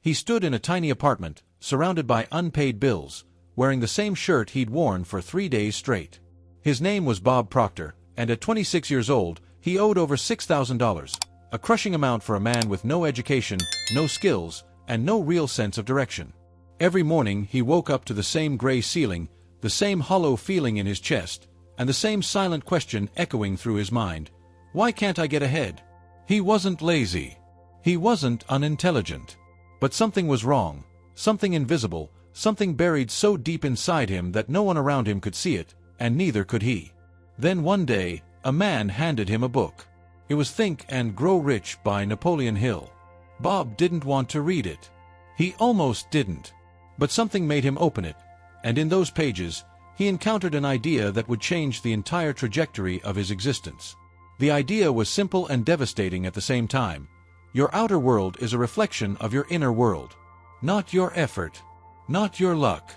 He stood in a tiny apartment, surrounded by unpaid bills, wearing the same shirt he'd worn for 3 days straight. His name was Bob Proctor, and at 26 years old, he owed over $6,000, a crushing amount for a man with no education, no skills, and no real sense of direction. Every morning he woke up to the same gray ceiling, the same hollow feeling in his chest, and the same silent question echoing through his mind. Why can't I get ahead? He wasn't lazy. He wasn't unintelligent. But something was wrong, something invisible, something buried so deep inside him that no one around him could see it, and neither could he. Then one day, a man handed him a book. It was Think and Grow Rich by Napoleon Hill. Bob didn't want to read it. He almost didn't. But something made him open it, and in those pages, he encountered an idea that would change the entire trajectory of his existence. The idea was simple and devastating at the same time. Your outer world is a reflection of your inner world. Not your effort. Not your luck.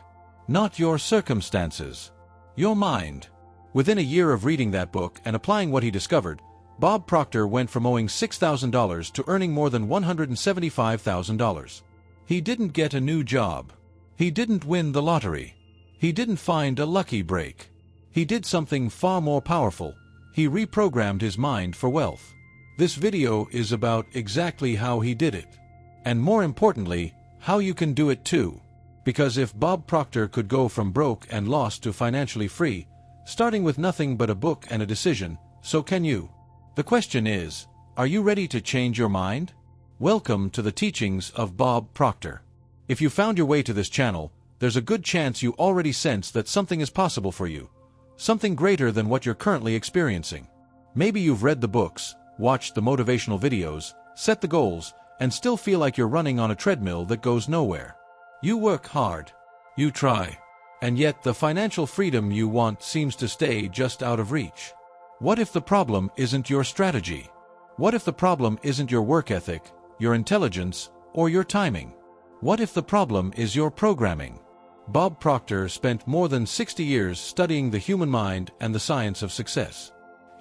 Not your circumstances. Your mind. Within a year of reading that book and applying what he discovered, Bob Proctor went from owing $6,000 to earning more than $175,000. He didn't get a new job. He didn't win the lottery. He didn't find a lucky break. He did something far more powerful. He reprogrammed his mind for wealth. This video is about exactly how he did it. And more importantly, how you can do it too. Because if Bob Proctor could go from broke and lost to financially free, starting with nothing but a book and a decision, so can you. The question is, are you ready to change your mind? Welcome to the teachings of Bob Proctor. If you found your way to this channel, there's a good chance you already sense that something is possible for you. Something greater than what you're currently experiencing. Maybe you've read the books, watched the motivational videos, set the goals, and still feel like you're running on a treadmill that goes nowhere. You work hard. You try. And yet the financial freedom you want seems to stay just out of reach. What if the problem isn't your strategy? What if the problem isn't your work ethic, your intelligence, or your timing? What if the problem is your programming? Bob Proctor spent more than 60 years studying the human mind and the science of success.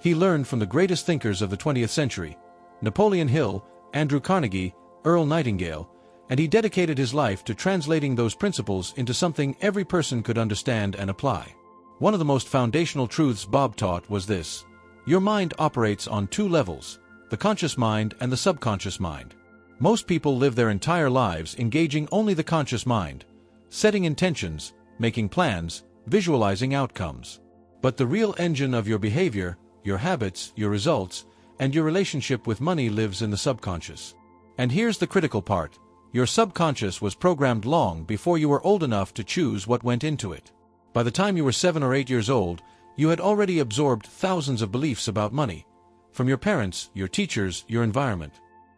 He learned from the greatest thinkers of the 20th century, Napoleon Hill, Andrew Carnegie, Earl Nightingale, and he dedicated his life to translating those principles into something every person could understand and apply. One of the most foundational truths Bob taught was this: your mind operates on 2 levels, the conscious mind and the subconscious mind. Most people live their entire lives engaging only the conscious mind, setting intentions, making plans, visualizing outcomes. But the real engine of your behavior, your habits, your results, and your relationship with money lives in the subconscious. And here's the critical part: your subconscious was programmed long before you were old enough to choose what went into it. By the time you were 7 or 8 years old, you had already absorbed thousands of beliefs about money, from your parents, your teachers, your environment.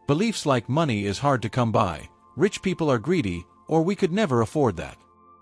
Beliefs like money is hard to come by, rich people are greedy, or we could never afford that.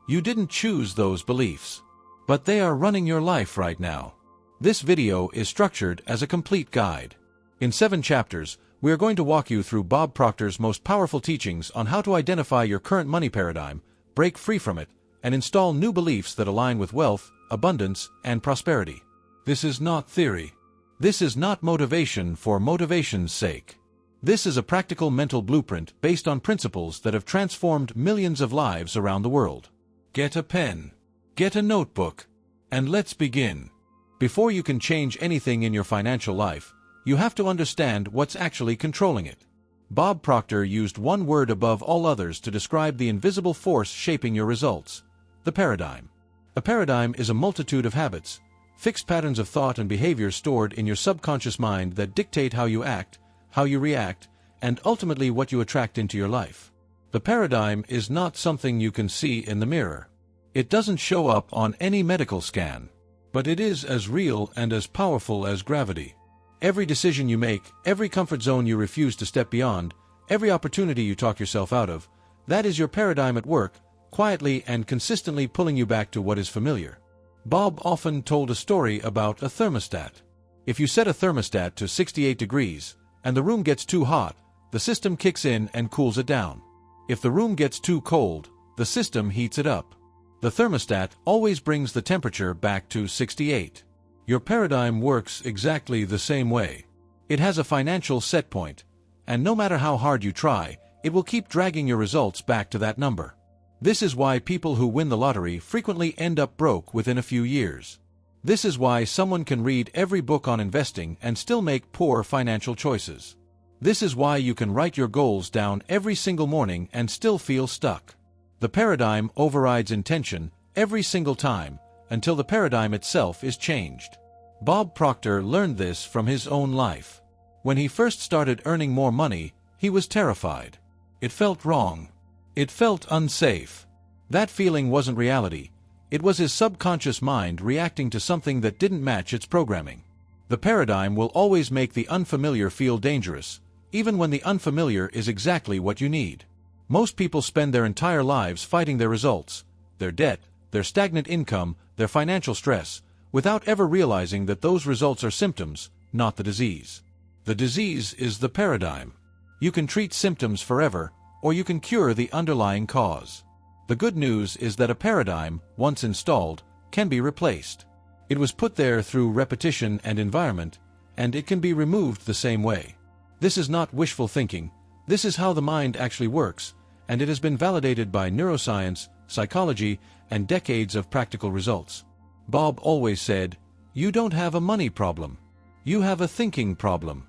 You didn't choose those beliefs. But they are running your life right now. This video is structured as a complete guide. In 7 chapters, we are going to walk you through Bob Proctor's most powerful teachings on how to identify your current money paradigm, break free from it, and install new beliefs that align with wealth, abundance, and prosperity. This is not theory. This is not motivation for motivation's sake. This is a practical mental blueprint based on principles that have transformed millions of lives around the world. Get a pen. Get a notebook. And let's begin. Before you can change anything in your financial life, you have to understand what's actually controlling it. Bob Proctor used one word above all others to describe the invisible force shaping your results: the paradigm. A paradigm is a multitude of habits, fixed patterns of thought and behavior stored in your subconscious mind that dictate how you act, how you react, and ultimately what you attract into your life. The paradigm is not something you can see in the mirror. It doesn't show up on any medical scan. But it is as real and as powerful as gravity. Every decision you make, every comfort zone you refuse to step beyond, every opportunity you talk yourself out of, that is your paradigm at work, quietly and consistently pulling you back to what is familiar. Bob often told a story about a thermostat. If you set a thermostat to 68 degrees, and the room gets too hot, the system kicks in and cools it down. If the room gets too cold, the system heats it up. The thermostat always brings the temperature back to 68. Your paradigm works exactly the same way. It has a financial set point, and no matter how hard you try, it will keep dragging your results back to that number. This is why people who win the lottery frequently end up broke within a few years. This is why someone can read every book on investing and still make poor financial choices. This is why you can write your goals down every single morning and still feel stuck. The paradigm overrides intention every single time until the paradigm itself is changed. Bob Proctor learned this from his own life. When he first started earning more money, he was terrified. It felt wrong. It felt unsafe. That feeling wasn't reality. It was his subconscious mind reacting to something that didn't match its programming. The paradigm will always make the unfamiliar feel dangerous, even when the unfamiliar is exactly what you need. Most people spend their entire lives fighting their results, their debt, their stagnant income, their financial stress, without ever realizing that those results are symptoms, not the disease. The disease is the paradigm. You can treat symptoms forever, or you can cure the underlying cause. The good news is that a paradigm, once installed, can be replaced. It was put there through repetition and environment, and it can be removed the same way. This is not wishful thinking. This is how the mind actually works, and it has been validated by neuroscience, psychology, and decades of practical results. Bob always said, "You don't have a money problem. You have a thinking problem."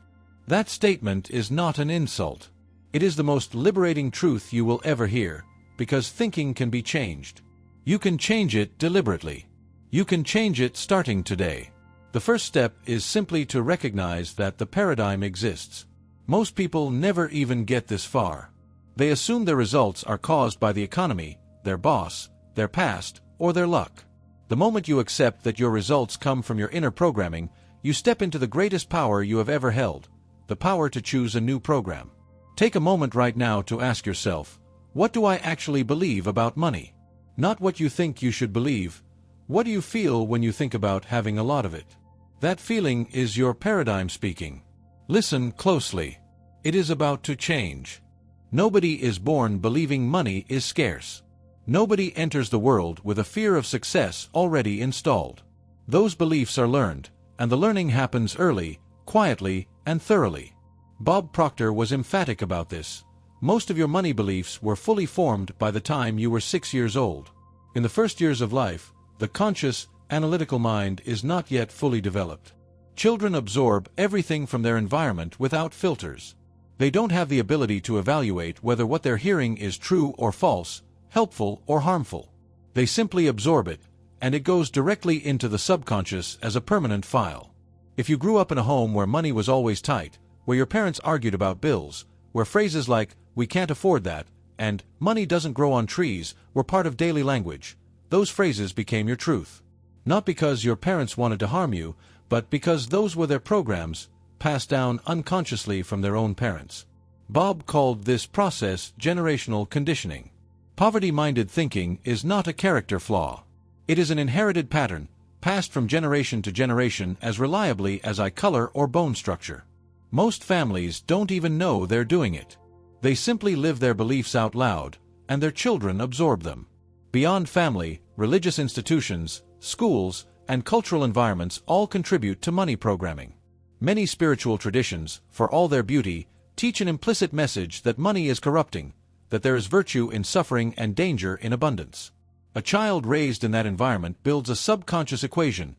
That statement is not an insult. It is the most liberating truth you will ever hear, because thinking can be changed. You can change it deliberately. You can change it starting today. The first step is simply to recognize that the paradigm exists. Most people never even get this far. They assume their results are caused by the economy, their boss, their past, or their luck. The moment you accept that your results come from your inner programming, you step into the greatest power you have ever held, the power to choose a new program. Take a moment right now to ask yourself, what do I actually believe about money? Not what you think you should believe. What do you feel when you think about having a lot of it? That feeling is your paradigm speaking. Listen closely. It is about to change. Nobody is born believing money is scarce. Nobody enters the world with a fear of success already installed. Those beliefs are learned, and the learning happens early, quietly, and thoroughly. Bob Proctor was emphatic about this. Most of your money beliefs were fully formed by the time you were 6 years old. In the first years of life, the conscious, analytical mind is not yet fully developed. Children absorb everything from their environment without filters. They don't have the ability to evaluate whether what they're hearing is true or false, helpful or harmful. They simply absorb it, and it goes directly into the subconscious as a permanent file. If you grew up in a home where money was always tight, where your parents argued about bills, where phrases like, "we can't afford that," and "money doesn't grow on trees" were part of daily language, those phrases became your truth. Not because your parents wanted to harm you, but because those were their programs, passed down unconsciously from their own parents. Bob called this process generational conditioning. Poverty-minded thinking is not a character flaw. It is an inherited pattern, passed from generation to generation as reliably as eye color or bone structure. Most families don't even know they're doing it. They simply live their beliefs out loud, and their children absorb them. Beyond family, religious institutions, schools, and cultural environments all contribute to money programming. Many spiritual traditions, for all their beauty, teach an implicit message that money is corrupting, that there is virtue in suffering and danger in abundance. A child raised in that environment builds a subconscious equation: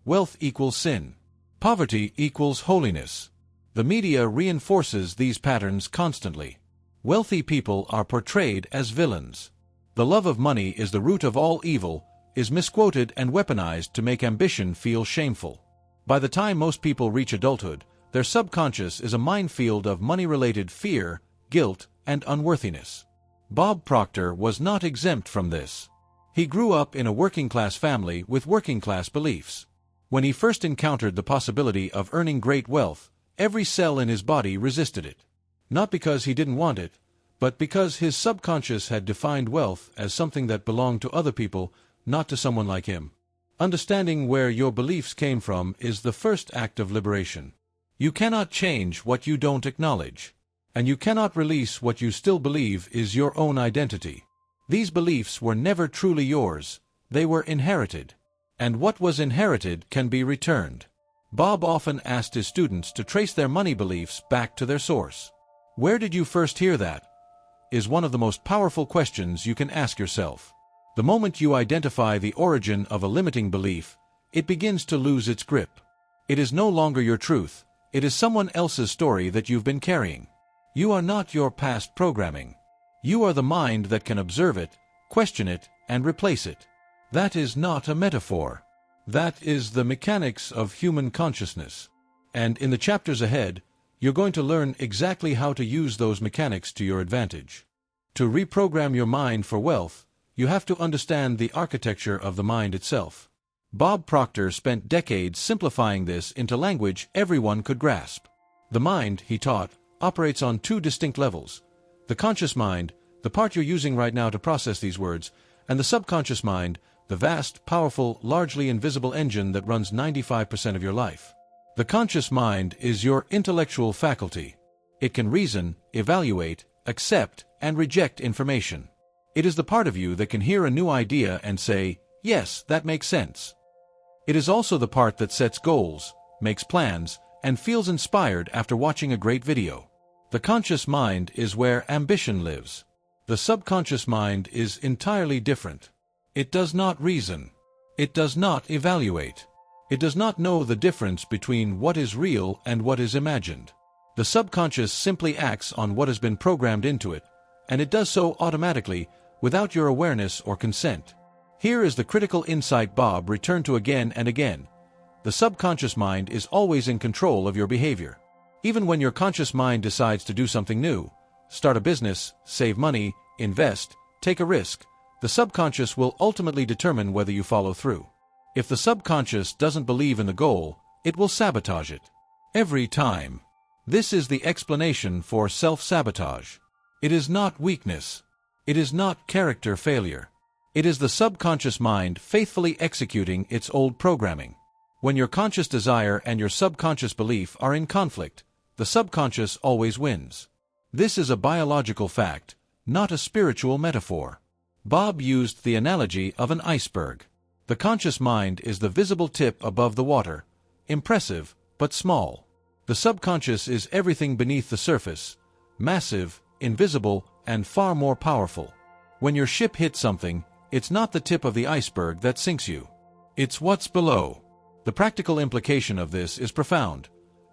wealth equals sin. Poverty equals holiness. The media reinforces these patterns constantly. Wealthy people are portrayed as villains. The love of money is the root of all evil, is misquoted and weaponized to make ambition feel shameful. By the time most people reach adulthood, their subconscious is a minefield of money-related fear, guilt, and unworthiness. Bob Proctor was not exempt from this. He grew up in a working-class family with working-class beliefs. When he first encountered the possibility of earning great wealth, every cell in his body resisted it. Not because he didn't want it, but because his subconscious had defined wealth as something that belonged to other people, not to someone like him. Understanding where your beliefs came from is the first act of liberation. You cannot change what you don't acknowledge, and you cannot release what you still believe is your own identity. These beliefs were never truly yours, they were inherited. And what was inherited can be returned. Bob often asked his students to trace their money beliefs back to their source. Where did you first hear that? is one of the most powerful questions you can ask yourself. The moment you identify the origin of a limiting belief, it begins to lose its grip. It is no longer your truth, it is someone else's story that you've been carrying. You are not your past programming. You are the mind that can observe it, question it, and replace it. That is not a metaphor. That is the mechanics of human consciousness. And in the chapters ahead, you're going to learn exactly how to use those mechanics to your advantage. To reprogram your mind for wealth, you have to understand the architecture of the mind itself. Bob Proctor spent decades simplifying this into language everyone could grasp. The mind, he taught, operates on two distinct levels. The conscious mind, the part you're using right now to process these words, and the subconscious mind, the vast, powerful, largely invisible engine that runs 95% of your life. The conscious mind is your intellectual faculty. It can reason, evaluate, accept, and reject information. It is the part of you that can hear a new idea and say, "Yes, that makes sense." It is also the part that sets goals, makes plans, and feels inspired after watching a great video. The conscious mind is where ambition lives. The subconscious mind is entirely different. It does not reason. It does not evaluate. It does not know the difference between what is real and what is imagined. The subconscious simply acts on what has been programmed into it, and it does so automatically, without your awareness or consent. Here is the critical insight Bob returned to again and again. The subconscious mind is always in control of your behavior. Even when your conscious mind decides to do something new, start a business, save money, invest, take a risk, the subconscious will ultimately determine whether you follow through. If the subconscious doesn't believe in the goal, it will sabotage it. Every time. This is the explanation for self-sabotage. It is not weakness. It is not character failure. It is the subconscious mind faithfully executing its old programming. When your conscious desire and your subconscious belief are in conflict, the subconscious always wins. This is a biological fact, not a spiritual metaphor. Bob used the analogy of an iceberg. The conscious mind is the visible tip above the water, impressive, but small. The subconscious is everything beneath the surface, massive, invisible, and far more powerful. When your ship hits something, it's not the tip of the iceberg that sinks you. It's what's below. The practical implication of this is profound.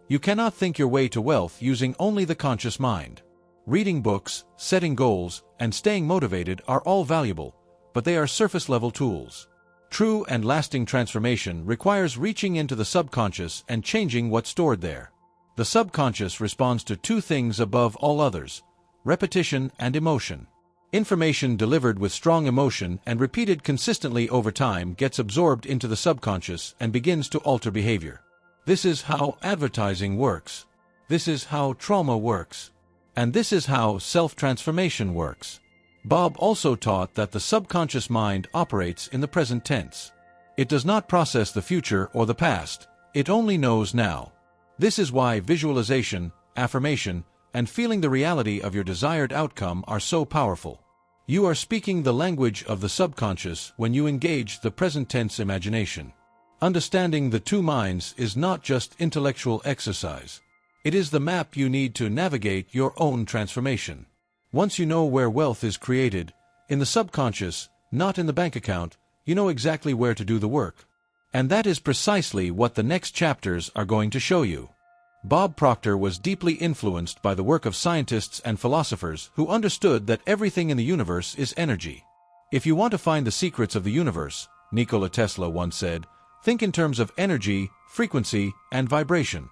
You cannot think your way to wealth using only the conscious mind. Reading books, setting goals, and staying motivated are all valuable, but they are surface-level tools. True and lasting transformation requires reaching into the subconscious and changing what's stored there. The subconscious responds to two things above all others: repetition and emotion. Information delivered with strong emotion and repeated consistently over time gets absorbed into the subconscious and begins to alter behavior. This is how advertising works. This is how trauma works. And this is how self-transformation works. Bob also taught that the subconscious mind operates in the present tense. It does not process the future or the past, it only knows now. This is why visualization, affirmation, and feeling the reality of your desired outcome are so powerful. You are speaking the language of the subconscious when you engage the present tense imagination. Understanding the two minds is not just intellectual exercise. It is the map you need to navigate your own transformation. Once you know where wealth is created, in the subconscious, not in the bank account, you know exactly where to do the work. And that is precisely what the next chapters are going to show you. Bob Proctor was deeply influenced by the work of scientists and philosophers who understood that everything in the universe is energy. If you want to find the secrets of the universe, Nikola Tesla once said, think in terms of energy, frequency, and vibration.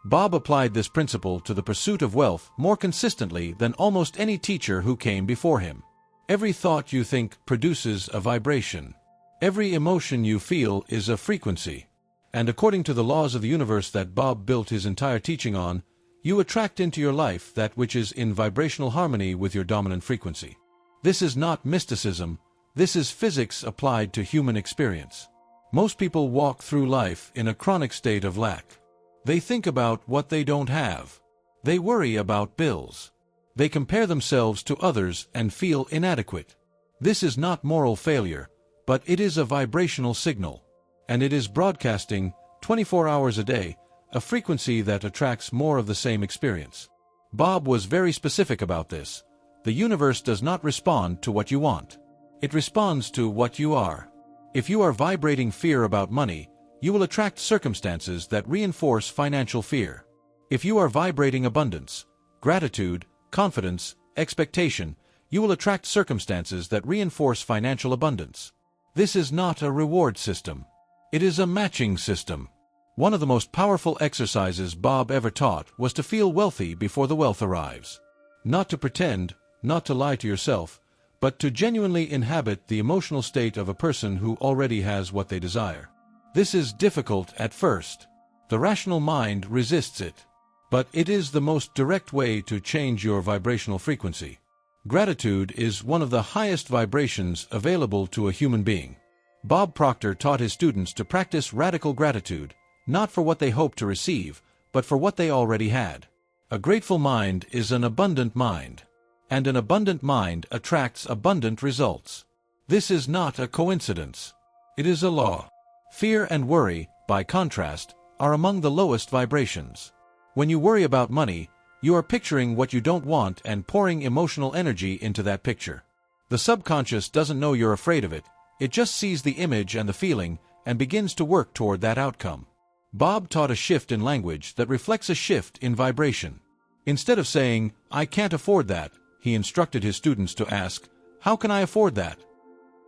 Bob applied this principle to the pursuit of wealth more consistently than almost any teacher who came before him. Every thought you think produces a vibration. Every emotion you feel is a frequency. And according to the laws of the universe that Bob built his entire teaching on, you attract into your life that which is in vibrational harmony with your dominant frequency. This is not mysticism, this is physics applied to human experience. Most people walk through life in a chronic state of lack. They think about what they don't have. They worry about bills. They compare themselves to others and feel inadequate. This is not moral failure, but it is a vibrational signal. And it is broadcasting, 24 hours a day, a frequency that attracts more of the same experience. Bob was very specific about this. The universe does not respond to what you want. It responds to what you are. If you are vibrating fear about money, you will attract circumstances that reinforce financial fear. If you are vibrating abundance, gratitude, confidence, expectation, you will attract circumstances that reinforce financial abundance. This is not a reward system. It is a matching system. One of the most powerful exercises Bob ever taught was to feel wealthy before the wealth arrives. Not to pretend, not to lie to yourself, but to genuinely inhabit the emotional state of a person who already has what they desire. This is difficult at first. The rational mind resists it. But it is the most direct way to change your vibrational frequency. Gratitude is one of the highest vibrations available to a human being. Bob Proctor taught his students to practice radical gratitude, not for what they hoped to receive, but for what they already had. A grateful mind is an abundant mind. And an abundant mind attracts abundant results. This is not a coincidence. It is a law. Fear and worry, by contrast, are among the lowest vibrations. When you worry about money, you are picturing what you don't want and pouring emotional energy into that picture. The subconscious doesn't know you're afraid of it, it just sees the image and the feeling and begins to work toward that outcome. Bob taught a shift in language that reflects a shift in vibration. Instead of saying, "I can't afford that," he instructed his students to ask, "How can I afford that?"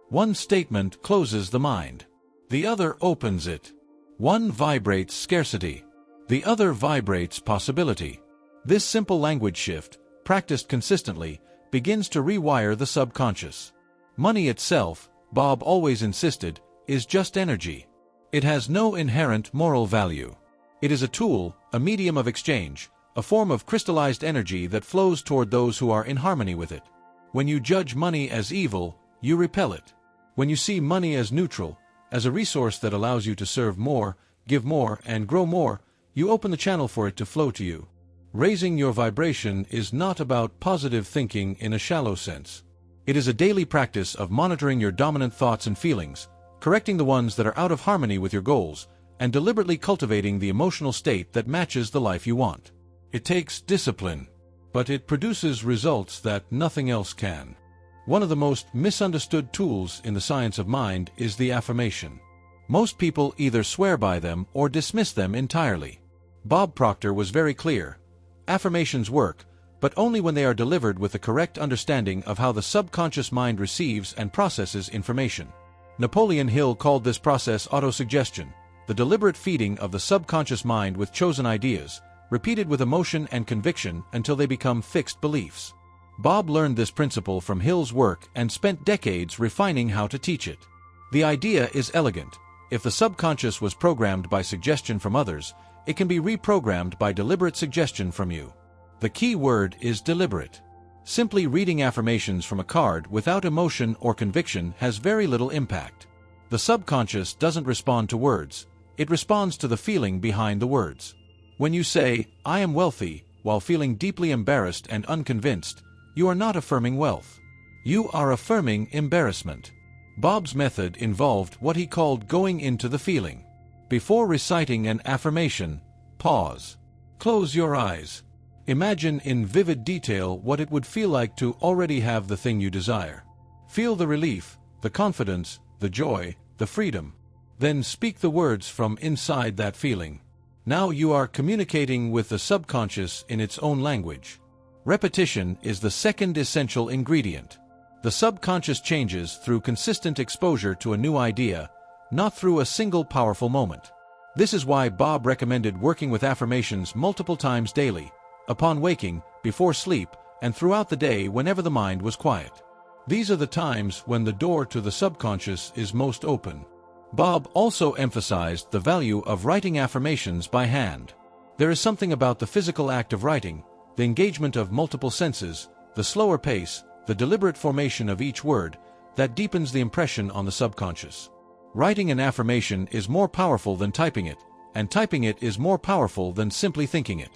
One statement closes the mind. The other opens it. One vibrates scarcity. The other vibrates possibility. This simple language shift, practiced consistently, begins to rewire the subconscious. Money itself, Bob always insisted, is just energy. It has no inherent moral value. It is a tool, a medium of exchange, a form of crystallized energy that flows toward those who are in harmony with it. When you judge money as evil, you repel it. When you see money as neutral, as a resource that allows you to serve more, give more, and grow more, you open the channel for it to flow to you. Raising your vibration is not about positive thinking in a shallow sense. It is a daily practice of monitoring your dominant thoughts and feelings, correcting the ones that are out of harmony with your goals, and deliberately cultivating the emotional state that matches the life you want. It takes discipline, but it produces results that nothing else can. One of the most misunderstood tools in the science of mind is the affirmation. Most people either swear by them or dismiss them entirely. Bob Proctor was very clear. Affirmations work, but only when they are delivered with the correct understanding of how the subconscious mind receives and processes information. Napoleon Hill called this process autosuggestion, the deliberate feeding of the subconscious mind with chosen ideas, repeated with emotion and conviction until they become fixed beliefs. Bob learned this principle from Hill's work and spent decades refining how to teach it. The idea is elegant. If the subconscious was programmed by suggestion from others, it can be reprogrammed by deliberate suggestion from you. The key word is deliberate. Simply reading affirmations from a card without emotion or conviction has very little impact. The subconscious doesn't respond to words, it responds to the feeling behind the words. When you say, "I am wealthy," while feeling deeply embarrassed and unconvinced, you are not affirming wealth. You are affirming embarrassment. Bob's method involved what he called going into the feeling. Before reciting an affirmation, pause. Close your eyes. Imagine in vivid detail what it would feel like to already have the thing you desire. Feel the relief, the confidence, the joy, the freedom. Then speak the words from inside that feeling. Now you are communicating with the subconscious in its own language. Repetition is the second essential ingredient. The subconscious changes through consistent exposure to a new idea, not through a single powerful moment. This is why Bob recommended working with affirmations multiple times daily, upon waking, before sleep, and throughout the day whenever the mind was quiet. These are the times when the door to the subconscious is most open. Bob also emphasized the value of writing affirmations by hand. There is something about the physical act of writing, the engagement of multiple senses, the slower pace, the deliberate formation of each word, that deepens the impression on the subconscious. Writing an affirmation is more powerful than typing it, and typing it is more powerful than simply thinking it.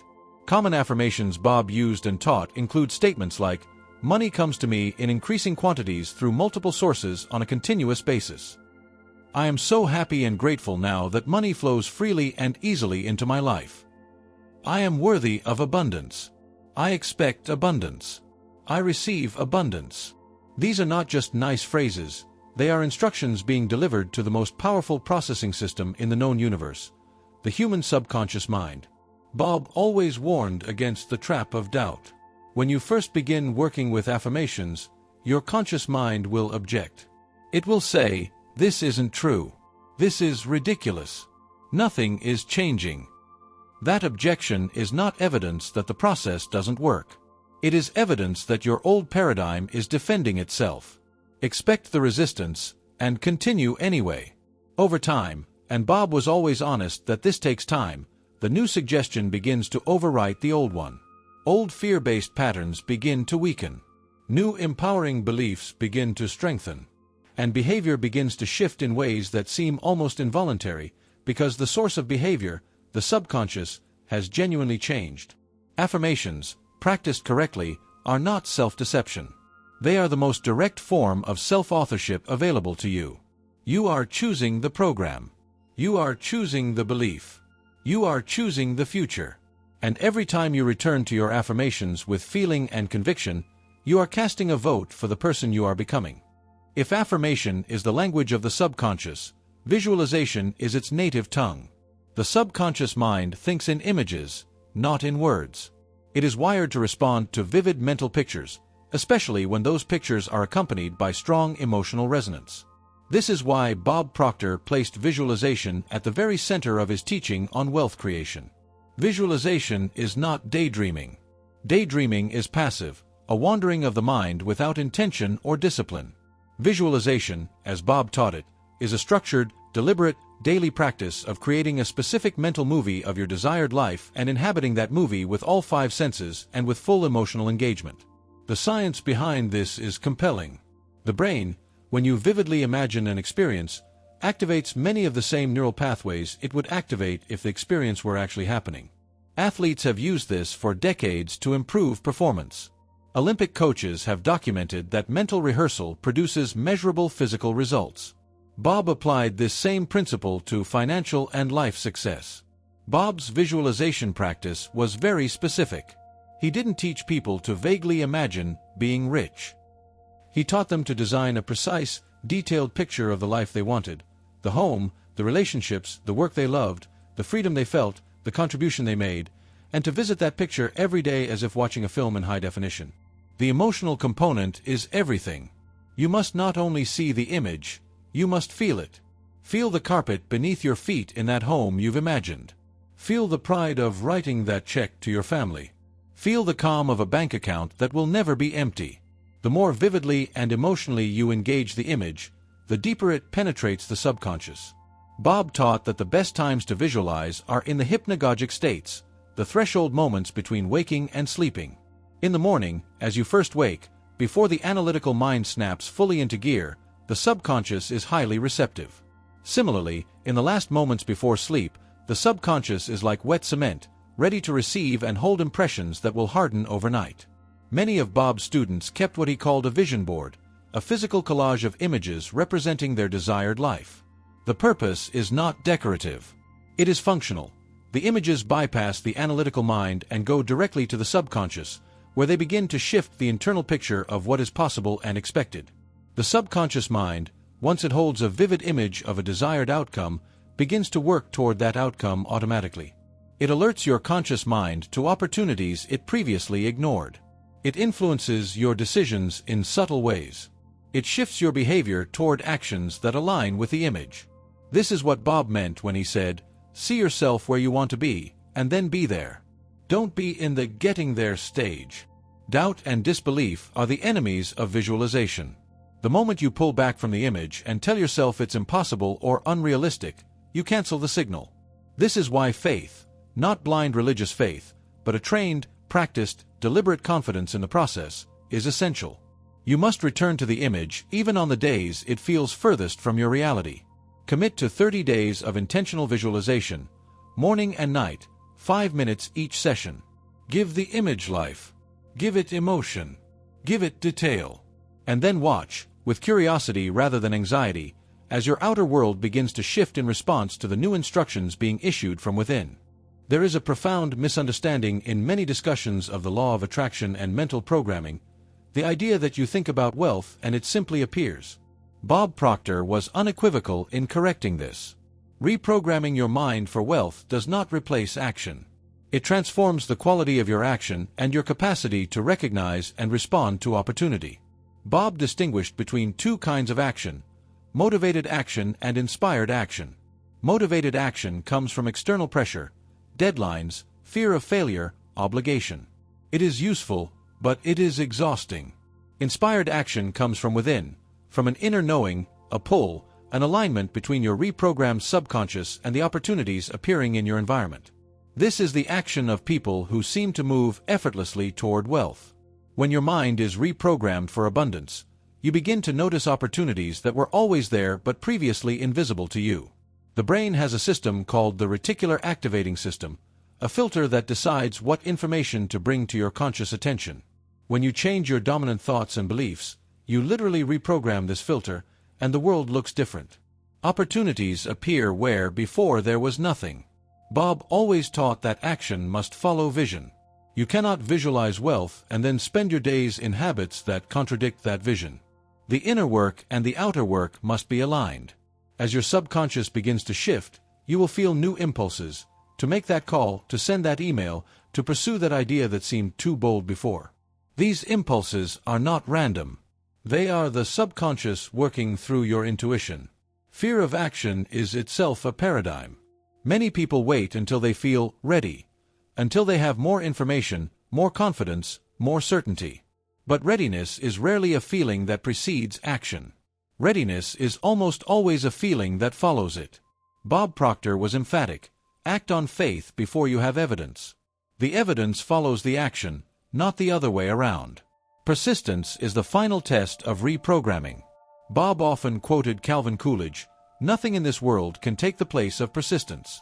Common affirmations Bob used and taught include statements like, "Money comes to me in increasing quantities through multiple sources on a continuous basis." "I am so happy and grateful now that money flows freely and easily into my life." "I am worthy of abundance." "I expect abundance." I receive abundance. These are not just nice phrases, they are instructions being delivered to the most powerful processing system in the known universe, the human subconscious mind. Bob always warned against the trap of doubt. When you first begin working with affirmations, your conscious mind will object. It will say, "This isn't true. This is ridiculous. Nothing is changing." That objection is not evidence that the process doesn't work. It is evidence that your old paradigm is defending itself. Expect the resistance, and continue anyway. Over time, and Bob was always honest that this takes time, the new suggestion begins to overwrite the old one. Old fear-based patterns begin to weaken. New empowering beliefs begin to strengthen. And behavior begins to shift in ways that seem almost involuntary, because the source of behavior, the subconscious, has genuinely changed. Affirmations, practiced correctly, are not self-deception. They are the most direct form of self-authorship available to you. You are choosing the program. You are choosing the belief. You are choosing the future. And every time you return to your affirmations with feeling and conviction, you are casting a vote for the person you are becoming. If affirmation is the language of the subconscious, visualization is its native tongue. The subconscious mind thinks in images, not in words. It is wired to respond to vivid mental pictures, especially when those pictures are accompanied by strong emotional resonance. This is why Bob Proctor placed visualization at the very center of his teaching on wealth creation. Visualization is not daydreaming. Daydreaming is passive, a wandering of the mind without intention or discipline. Visualization, as Bob taught it, is a structured, deliberate, daily practice of creating a specific mental movie of your desired life and inhabiting that movie with all five senses and with full emotional engagement. The science behind this is compelling. The brain, when you vividly imagine an experience, activates many of the same neural pathways it would activate if the experience were actually happening. Athletes have used this for decades to improve performance. Olympic coaches have documented that mental rehearsal produces measurable physical results. Bob applied this same principle to financial and life success. Bob's visualization practice was very specific. He didn't teach people to vaguely imagine being rich. He taught them to design a precise, detailed picture of the life they wanted, the home, the relationships, the work they loved, the freedom they felt, the contribution they made, and to visit that picture every day as if watching a film in high definition. The emotional component is everything. You must not only see the image, you must feel it. Feel the carpet beneath your feet in that home you've imagined. Feel the pride of writing that check to your family. Feel the calm of a bank account that will never be empty. The more vividly and emotionally you engage the image, the deeper it penetrates the subconscious. Bob taught that the best times to visualize are in the hypnagogic states, the threshold moments between waking and sleeping. In the morning, as you first wake, before the analytical mind snaps fully into gear, the subconscious is highly receptive. Similarly, in the last moments before sleep, the subconscious is like wet cement, ready to receive and hold impressions that will harden overnight. Many of Bob's students kept what he called a vision board, a physical collage of images representing their desired life. The purpose is not decorative. It is functional. The images bypass the analytical mind and go directly to the subconscious, where they begin to shift the internal picture of what is possible and expected. The subconscious mind, once it holds a vivid image of a desired outcome, begins to work toward that outcome automatically. It alerts your conscious mind to opportunities it previously ignored. It influences your decisions in subtle ways. It shifts your behavior toward actions that align with the image. This is what Bob meant when he said, "See yourself where you want to be, and then be there. Don't be in the getting there stage." Doubt and disbelief are the enemies of visualization. The moment you pull back from the image and tell yourself it's impossible or unrealistic, you cancel the signal. This is why faith, not blind religious faith, but a trained, practiced, deliberate confidence in the process, is essential. You must return to the image even on the days it feels furthest from your reality. Commit to 30 days of intentional visualization, morning and night, 5 minutes each session. Give the image life. Give it emotion. Give it detail. And then watch, with curiosity rather than anxiety, as your outer world begins to shift in response to the new instructions being issued from within. There is a profound misunderstanding in many discussions of the law of attraction and mental programming The idea that you think about wealth and it simply appears. Bob Proctor was unequivocal in correcting this. Reprogramming your mind for wealth does not replace action. It transforms the quality of your action and your capacity to recognize and respond to opportunity. Bob distinguished between two kinds of action: motivated action and inspired action. Motivated action comes from external pressure, deadlines, fear of failure, obligation. It is useful, but it is exhausting. Inspired action comes from within, from an inner knowing, a pull, an alignment between your reprogrammed subconscious and the opportunities appearing in your environment. This is the action of people who seem to move effortlessly toward wealth. When your mind is reprogrammed for abundance, you begin to notice opportunities that were always there but previously invisible to you. The brain has a system called the reticular activating system, a filter that decides what information to bring to your conscious attention. When you change your dominant thoughts and beliefs, you literally reprogram this filter, and the world looks different. Opportunities appear where before there was nothing. Bob always taught that action must follow vision. You cannot visualize wealth and then spend your days in habits that contradict that vision. The inner work and the outer work must be aligned. As your subconscious begins to shift, you will feel new impulses, to make that call, to send that email, to pursue that idea that seemed too bold before. These impulses are not random. They are the subconscious working through your intuition. Fear of action is itself a paradigm. Many people wait until they feel ready, until they have more information, more confidence, more certainty. But readiness is rarely a feeling that precedes action. Readiness is almost always a feeling that follows it. Bob Proctor was emphatic: act on faith before you have evidence. The evidence follows the action, not the other way around. Persistence is the final test of reprogramming. Bob often quoted Calvin Coolidge: "Nothing in this world can take the place of persistence."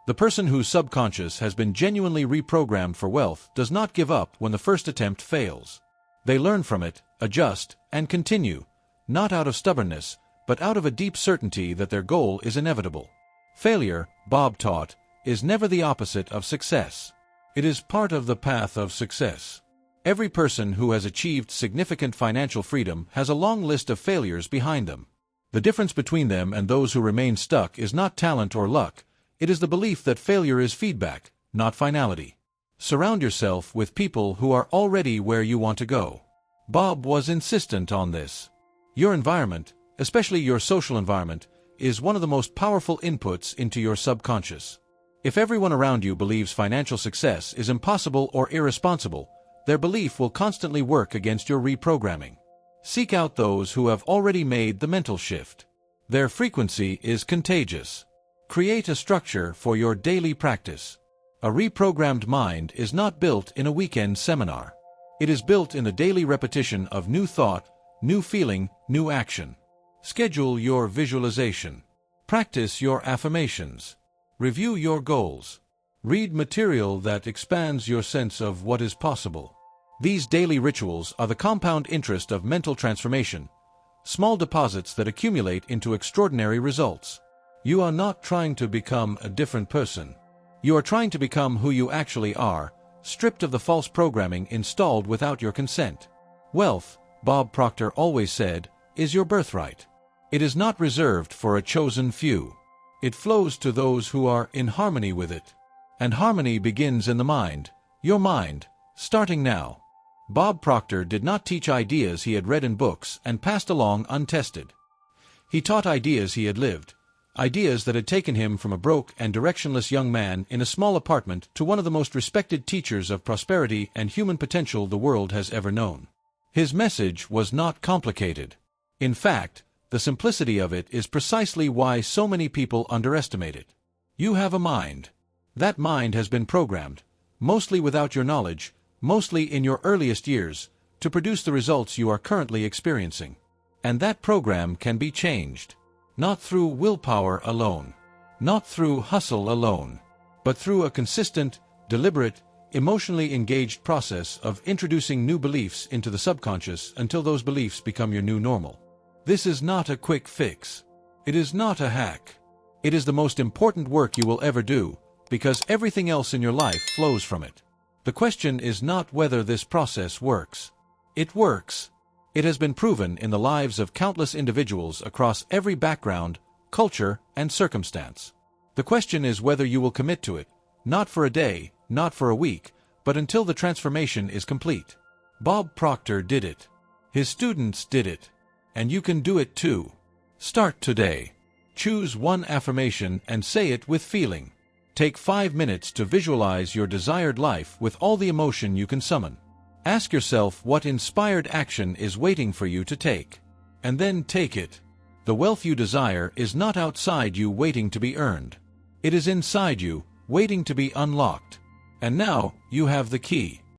The person whose subconscious has been genuinely reprogrammed for wealth does not give up when the first attempt fails. They learn from it, adjust, and continue, not out of stubbornness, but out of a deep certainty that their goal is inevitable. Failure, Bob taught, is never the opposite of success. It is part of the path of success. Every person who has achieved significant financial freedom has a long list of failures behind them. The difference between them and those who remain stuck is not talent or luck, it is the belief that failure is feedback, not finality. Surround yourself with people who are already where you want to go. Bob was insistent on this. Your environment, especially your social environment, is one of the most powerful inputs into your subconscious. If everyone around you believes financial success is impossible or irresponsible, their belief will constantly work against your reprogramming. Seek out those who have already made the mental shift. Their frequency is contagious. Create a structure for your daily practice. A reprogrammed mind is not built in a weekend seminar. It is built in the daily repetition of new thought, new feeling, new action. Schedule your visualization. Practice your affirmations. Review your goals. Read material that expands your sense of what is possible. These daily rituals are the compound interest of mental transformation, small deposits that accumulate into extraordinary results. You are not trying to become a different person. You are trying to become who you actually are, stripped of the false programming installed without your consent. Wealth, Bob Proctor always said, is your birthright. It is not reserved for a chosen few. It flows to those who are in harmony with it. And harmony begins in the mind, your mind, starting now. Bob Proctor did not teach ideas he had read in books and passed along untested. He taught ideas he had lived, ideas that had taken him from a broke and directionless young man in a small apartment to one of the most respected teachers of prosperity and human potential the world has ever known. His message was not complicated. In fact, the simplicity of it is precisely why so many people underestimate it. You have a mind. That mind has been programmed, mostly without your knowledge, mostly in your earliest years, to produce the results you are currently experiencing. And that program can be changed. Not through willpower alone, not through hustle alone, but through a consistent, deliberate, emotionally engaged process of introducing new beliefs into the subconscious until those beliefs become your new normal. This is not a quick fix. It is not a hack. It is the most important work you will ever do, because everything else in your life flows from it. The question is not whether this process works. It works. It has been proven in the lives of countless individuals across every background, culture, and circumstance. The question is whether you will commit to it, not for a day, not for a week, but until the transformation is complete. Bob Proctor did it. His students did it. And you can do it too. Start today. Choose one affirmation and say it with feeling. Take 5 minutes to visualize your desired life with all the emotion you can summon. Ask yourself what inspired action is waiting for you to take. And then take it. The wealth you desire is not outside you waiting to be earned. It is inside you, waiting to be unlocked. And now, you have the key.